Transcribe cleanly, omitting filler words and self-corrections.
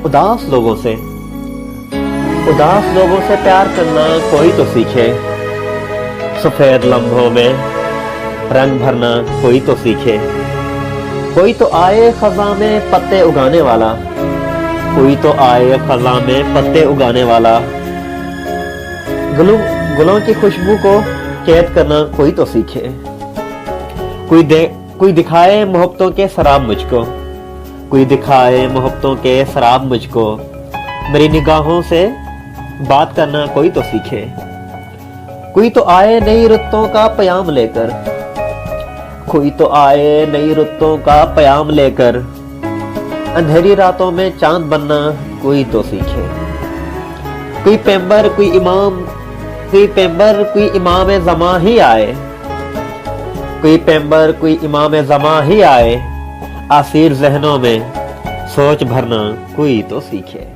उदास लोगों से प्यार करना कोई तो सीखे, सफेद लम्हों में रंग भरना कोई तो सीखे। कोई तो आए खज़ां में पत्ते उगाने वाला, कोई तो आए खज़ां में पत्ते उगाने वाला। गुलों की खुशबू को कैद करना कोई तो सीखे। कोई दिखाए मोहब्बतों के शराब मुझको, कोई दिखाए मोहब्बतों के शराब मुझको। मेरी निगाहों से बात करना कोई तो सीखे। कोई तो आए नई रुतों का प्याम लेकर, कोई तो आए नई रुतों का प्याम लेकर। अंधेरी रातों में चांद बनना कोई तो सीखे। कोई पैगंबर कोई इमाम ज़मां ही आए, कोई पैगंबर कोई इमाम ज़मां ही आए। आसिर ज़हनों में सोच भरना कोई तो सीखे।